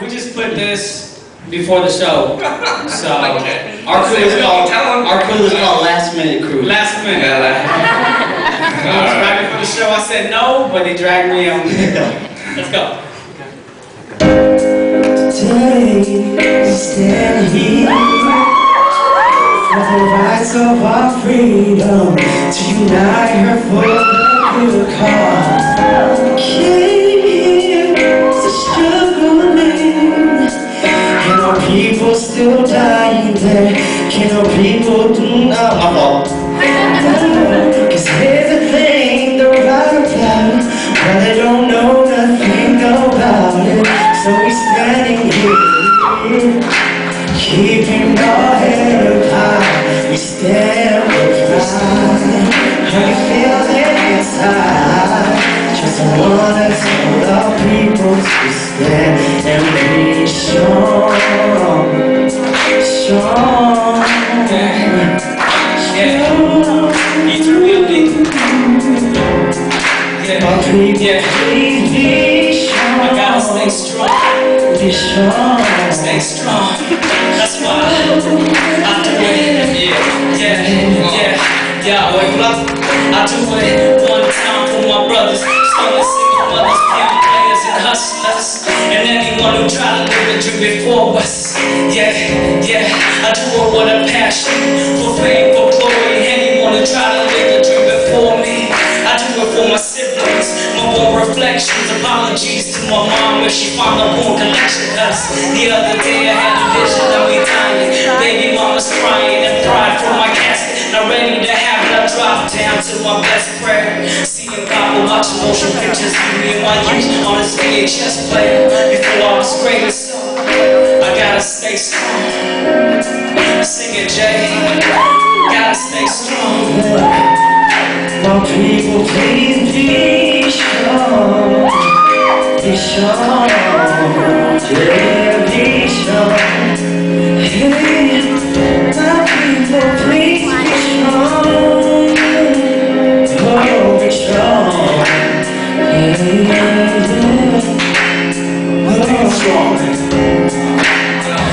We just put this before the show, so Okay. our crew is called Last Minute Crew. Last minute. Right before the show, I said no, but they dragged me on. Let's go. Today we stand here for the rights of our freedom, to unite her for the good cause. Came here to struggling, and our people still dying there. Can our people do nothing? Cause here's the thing they're right about, well they don't know nothing about it. So we're standing here, keeping our head up high. We stand with pride. How you feel inside? Just wanna tell our people to stand and be strong, strong. Our people, please be strong. I gotta stay strong. Be strong. Stay strong. That's why I do it. Yeah. Wake up. I do it one time for my brothers, stolen single mothers, piano players and hustlers, and anyone who tried to live a dream before us. Yeah. I do it with a passion for fame, for glory. Anyone who tried to live a dream before me. I do it for my siblings, my born reflections. Apologies to my mom if she found a born collection. Cause the other day I had a vision of me dying. Baby mama's crying and pride for my casket. Not ready to have it, I drop down to my best prayer. Seeing Papa watching motion pictures of me and my youth on his VHS player. Before I was great, so I gotta stay strong. Sing it, Jay. Gotta stay strong. My people, please be strong. Be strong. Yeah, be strong. Hey, my people, please be strong. Oh, be strong. Be strong.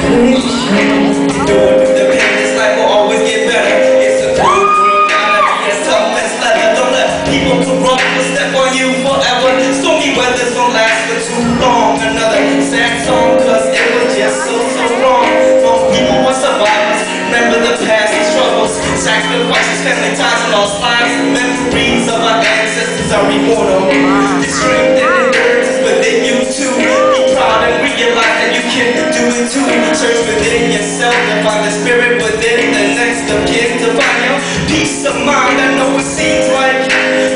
Be strong. Doing through the pain, this life will always get better. It's a cold world, gotta be as tough as leather. Don't let people corrupt or step on you forever. Stormy weathers don't last for too long. Another sad song, cause it was just so wrong. Some people were survivors, remember the past and struggles, sacrifices, family ties and lost lives. Memories of our ancestors are immortal. The strength and endurance is within you too. Be proud and realize that you can do it too. Search within yourself and find the spirit within the next of kin to find your peace of mind. I know it seems like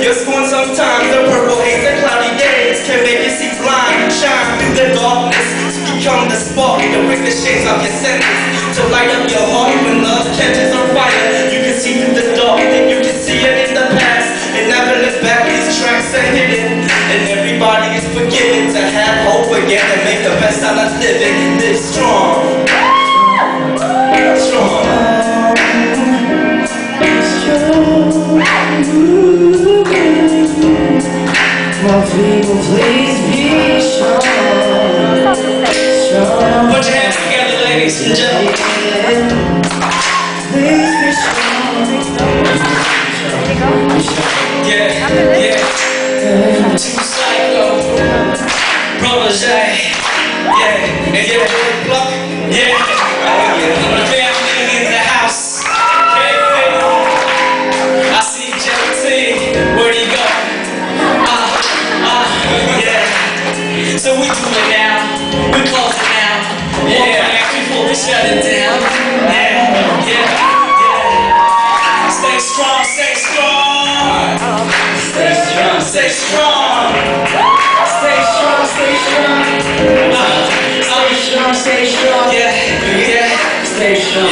you're scorned sometimes. The purple haze and cloudy days can make you see blind. Shine through the darkness to become the spark, to break the shades of your senses, to light up your heart when love catches on fire. You can see through the dark, then you can see it in the past. It never looks back, these tracks are hidden, and everybody is forgiven to have hope again and make the best out of living. Live strong. Strong. My people, please be strong. Strong. Put your hands together, ladies and gentlemen. Please be strong. Yeah. Too psycho. Protege. Yeah. Block. Yeah. The family in the house. Okay. I see JT. Where'd he go? Yeah. So we do it now. We close it now. Yeah. Before we shut it down. Yeah. Stay strong. Stay strong. Stay strong. Stay strong. Stay strong. Stay strong. Stay strong. Yeah. Stay strong.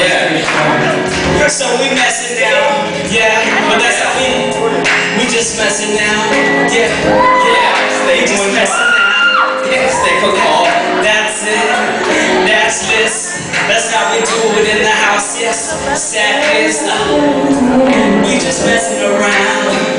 So we messing now. Yeah. But that's how we just messing now. Yeah. Stay just messing now. Yeah. Stay for call. That's it. That's this. That's how we do it in the house. Yes. Sad is we just messing around.